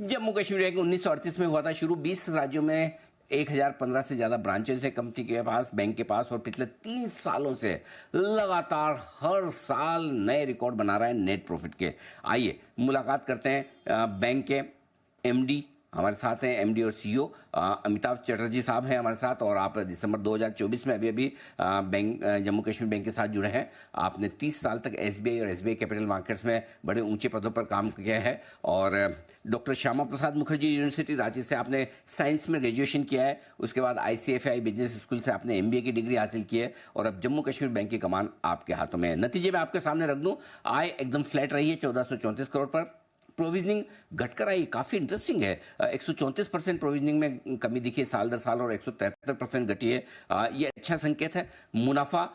Jammu Kashmir bank 1938 में हुआ था शुरू। 20 राज्यों में 1015 से ज्यादा ब्रांचेस है कंपनी के पास, बैंक के पास, और पिछले 3 सालों से लगातार हर साल नए रिकॉर्ड बना रहा है नेट प्रॉफिट के। आइए मुलाकात करते हैं बैंक के एमडी, हमारे साथ हैं एमडी और सीईओ अमिताभ चटर्जी साहब हैं हमारे साथ। और आप दिसंबर 2024 में अभी बैंक जम्मू कश्मीर बैंक के साथ जुड़े हैं। आपने 30 साल तक एसबीआई और एसबीआई कैपिटल मार्केट्स में बड़े ऊंचे पदों पर काम किया है। और डॉक्टर श्यामा प्रसाद मुखर्जी यूनिवर्सिटी रांची से आपने साइंस में ग्रेजुएशन किया है। उसके बाद आईसीएफआई बिजनेस स्कूल से आपने एमबीए की डिग्री हासिल की है। और अब जम्मू कश्मीर बैंक की कमान आपके हाथों में है। नतीजे में आपके सामने रख दूं, आय एकदम फ्लैट रही है 1434 करोड़ पर। प्रोविजनिंग घटकर आई, काफी इंटरेस्टिंग है। 134% प्रोविजनिंग में कमी दिखी है साल दर साल, और 173% घटी है। ये अच्छा संकेत है। मुनाफा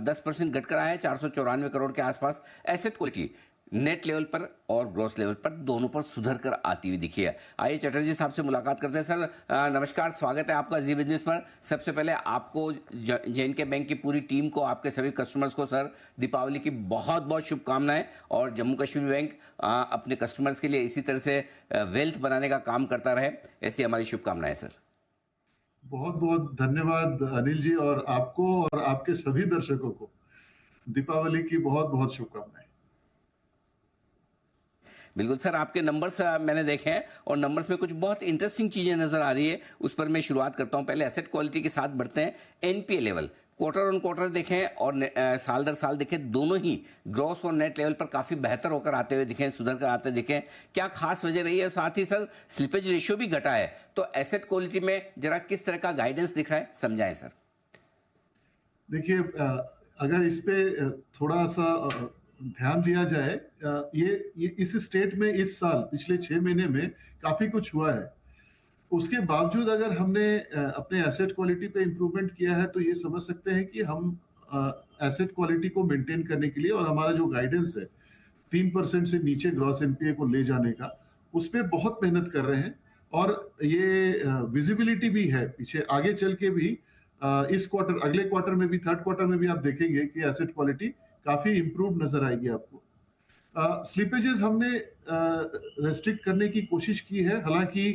10% घटकर आया है 494 करोड़ के आसपास। एसेट क्वालिटी नेट लेवल पर और ग्रॉस लेवल पर दोनों पर सुधर कर आती हुई दिखी है। आइए चटर्जी साहब से मुलाकात करते हैं। सर नमस्कार, स्वागत है आपका जी बिजनेस पर। सबसे पहले आपको, जे&के बैंक की पूरी टीम को, आपके सभी कस्टमर्स को सर दीपावली की बहुत बहुत शुभकामनाएं। और जम्मू कश्मीर बैंक अपने कस्टमर्स के लिए इसी तरह से वेल्थ बनाने का काम करता रहे, ऐसी हमारी शुभकामनाएं सर। बहुत बहुत धन्यवाद अनिल जी, और आपको और आपके सभी दर्शकों को दीपावली की बहुत बहुत शुभकामनाएं। बिल्कुल सर, आपके नंबर्स मैंने देखे हैं और नंबर्स में कुछ बहुत इंटरेस्टिंग चीजें नजर आ रही है, उस पर मैं शुरुआत करता हूं। पहले एसेट क्वालिटी के साथ बढ़ते हैं। NPA level quarter on quarter देखें और साल दर साल देखें, दोनों ही ग्रॉस और नेट लेवल पर काफी बेहतर होकर आते हुए दिखे, सुधर कर आते दिखे। क्या खास वजह रही है? साथ ही सर स्लिपेज रेशियो भी घटा है, तो एसेट क्वालिटी में जरा किस तरह का गाइडेंस दिख रहा है, समझाएं सर। देखिए, अगर इस पे थोड़ा सा ध्यान दिया जाए, ये इस स्टेट में इस साल पिछले 6 महीने में काफी कुछ हुआ है। उसके बावजूद अगर हमने अपने एसेट क्वालिटी पे इम्प्रूवमेंट किया है, तो ये समझ सकते हैं कि हम एसेट क्वालिटी को मेंटेन करने के लिए, और हमारा जो गाइडेंस है 3% से नीचे ग्रॉस एनपीए को ले जाने का, उस पर बहुत मेहनत कर रहे हैं। और ये विजिबिलिटी भी है पीछे, आगे चल के भी इस क्वार्टर, अगले क्वार्टर में भी, थर्ड क्वार्टर में भी आप देखेंगे कि एसेट क्वालिटी काफी इंप्रूव नजर आएगी आपको। स्लिपेजेस हमने रेस्ट्रिक्ट करने की कोशिश की है। हालांकि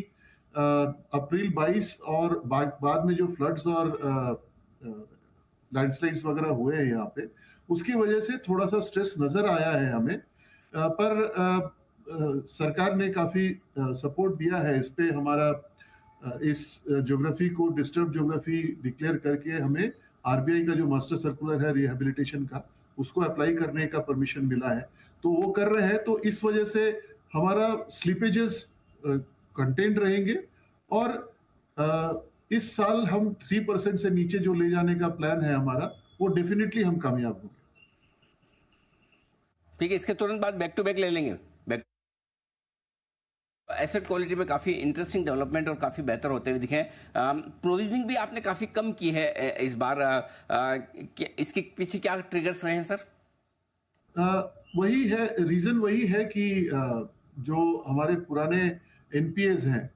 अप्रैल 22 और बाद में जो फ्लड्स और लैंडस्लाइड्स वगैरह हुए हैं यहाँ पे, उसकी वजह से थोड़ा सा स्ट्रेस नजर आया है हमें, पर सरकार ने काफी सपोर्ट दिया है इस पे। हमारा इस ज्योग्राफी को डिस्टर्ब ज्योग्राफी डिक्लेयर करके हमें आरबीआई का जो मास्टर सर्कुलर है रिहेबिलिटेशन का, उसको अप्लाई करने का परमिशन मिला है, तो वो कर रहे हैं। तो इस वजह से हमारा स्लिपेजेस कंटेंट रहेंगे, और इस साल हम 3% से नीचे जो ले जाने का प्लान है हमारा, वो डेफिनेटली हम कामयाब होंगे। ठीक है, इसके तुरंत बाद बैक टू बैक ले लेंगे। एसेट क्वालिटी में काफी इंटरेस्टिंग डेवलपमेंट और काफी बेहतर होते हुए दिखे। प्रोविजनिंग भी आपने काफी कम की है इस बार। इसके पीछे क्या ट्रिगर्स रहे हैं सर? वही है रीजन, वही है कि जो हमारे पुराने एनपीएस हैं,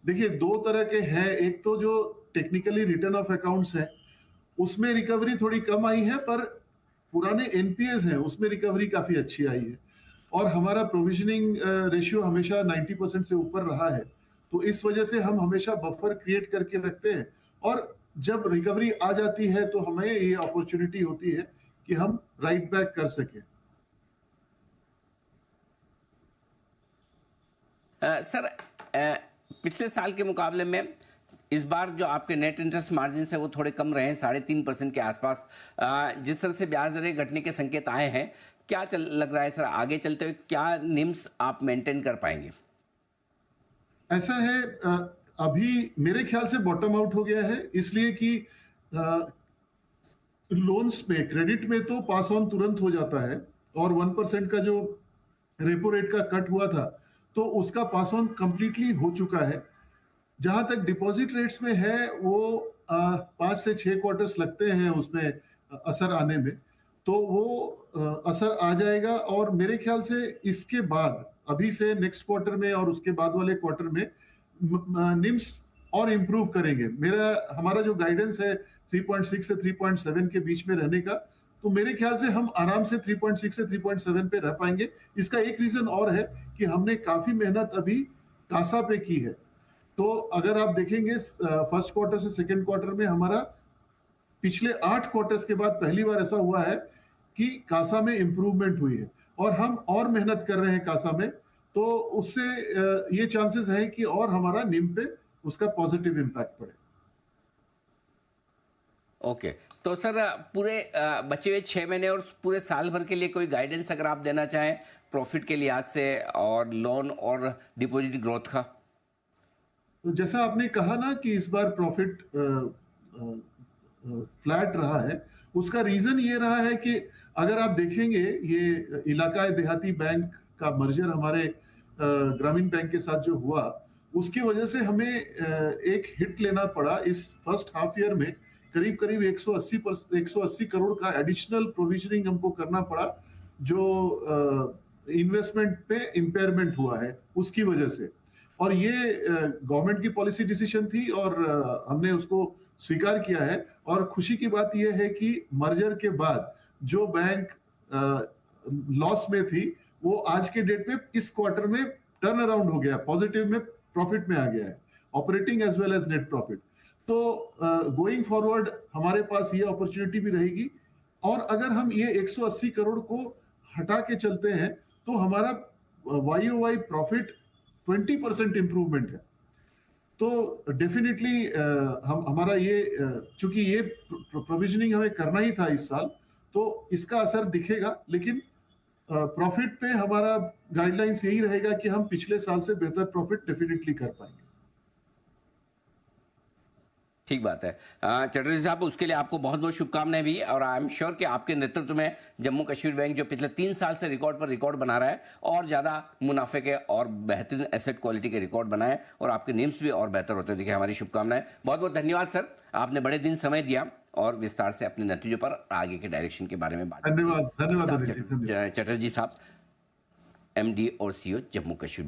देखिए 2 तरह के हैं। एक तो जो टेक्निकली रिटर्न ऑफ अकाउंट्स है, उसमें रिकवरी थोड़ी कम आई है, पर पुराने एनपीएस हैं उसमें रिकवरी काफी अच्छी आई है। और हमारा प्रोविजनिंग रेशियो हमेशा 90% से ऊपर रहा है, तो इस वजह से हम हमेशा बफर क्रिएट करके रखते हैं। और जब रिकवरी आ जाती है तो हमें ये अपॉर्चुनिटी होती है कि हम राइट बैक कर सकें। सर पिछले साल के मुकाबले में इस बार जो आपके नेट इंटरेस्ट मार्जिन है वो थोड़े कम रहे हैं, 3.5% के आसपास। जिस तरह से ब्याज दरें घटने के संकेत आए हैं, क्या लग रहा है सर आगे चलते हुए क्या निम्स आप मेंटेन कर पाएंगे? ऐसा है, अभी मेरे ख्याल से बॉटम आउट हो गया है, इसलिए कि लोन्स में, क्रेडिट में तो पास ऑन तुरंत हो जाता है, और 1% का जो रेपो रेट का कट हुआ था, तो उसका पास ऑन कंप्लीटली हो चुका है। जहां तक डिपॉजिट रेट्स में है, वो 5 से 6 क्वार्टर्स लगते हैं उसमें असर आने में, तो वो असर आ जाएगा। और मेरे ख्याल से इसके बाद, अभी से नेक्स्ट क्वार्टर में और उसके बाद वाले क्वार्टर में निम्स और इम्प्रूव करेंगे। हमारा जो गाइडेंस है 3.6 से 3.7 के बीच में रहने का, तो मेरे ख्याल से हम आराम से 3.6 से 3.7 पे रह पाएंगे। इसका एक रीजन और है कि हमने काफी मेहनत अभी कासा पे की है। तो अगर आप देखेंगे फर्स्ट क्वार्टर से सेकंड क्वार्टर में हमारा पिछले 8 क्वार्टर्स के बाद पहली बार ऐसा हुआ है कि कासा में इंप्रूवमेंट हुई है, और हम और मेहनत कर रहे हैं कासा में, तो उससे ये चांसेस है कि और हमारा निम पे उसका पॉजिटिव इम्पैक्ट पड़े। ओके, तो सर पूरे बचे हुए 6 महीने और पूरे साल भर के लिए कोई गाइडेंस अगर आप देना चाहें प्रॉफिट के लिहाज से और लोन और डिपॉजिट ग्रोथ का। तो जैसा आपने कहा ना कि इस बार प्रॉफिट फ्लैट रहा है, उसका रीजन ये रहा है कि अगर आप देखेंगे ये इलाका देहाती बैंक का मर्जर हमारे ग्रामीण बैंक के साथ जो हुआ, उसकी वजह से हमें एक हिट लेना पड़ा इस फर्स्ट हाफ ईयर में। करीब करीब 180 करोड़ का एडिशनल प्रोविजनिंग हमको करना पड़ा, जो इन्वेस्टमेंट पे इम्पेयरमेंट हुआ है उसकी वजह से। और ये गवर्नमेंट की पॉलिसी डिसीजन थी और हमने उसको स्वीकार किया है। और खुशी की बात यह है कि मर्जर के बाद जो बैंक लॉस में थी, वो आज के डेट में इस क्वार्टर में टर्न अराउंड हो गया, पॉजिटिव में प्रॉफिट में आ गया है, operating as well as net profit. तो गोइंग फॉरवर्ड हमारे पास ये अपॉर्चुनिटी भी रहेगी। और अगर हम ये 180 करोड़ को हटा के चलते हैं तो हमारा YOY प्रॉफिट 20% इंप्रूवमेंट है। तो डेफिनेटली हम हमारा ये चूंकि ये प्रोविजनिंग हमें करना ही था इस साल, तो इसका असर दिखेगा। लेकिन प्रॉफिट पे हमारा गाइडलाइंस यही रहेगा कि हम पिछले साल से बेहतर प्रॉफिट डेफिनेटली कर पाएंगे। ठीक बात है चटर्जी साहब, उसके लिए आपको बहुत बहुत शुभकामनाएं भी, और आई एम श्योर कि आपके नेतृत्व में जम्मू कश्मीर बैंक जो पिछले 3 साल से रिकॉर्ड पर रिकॉर्ड बना रहा है और ज़्यादा मुनाफे के और बेहतरीन एसेट क्वालिटी के रिकॉर्ड बनाए और आपके निम्स भी और बेहतर होते दिखे। हमारी शुभकामनाएं। बहुत बहुत धन्यवाद सर, आपने बड़े दिन समय दिया और विस्तार से अपने नतीजों पर आगे के डायरेक्शन के बारे में बात की। धन्यवाद, धन्यवाद अनिल जी, धन्यवाद। चटर्जी साहब, MD और CEO जम्मू कश्मीर बैंक।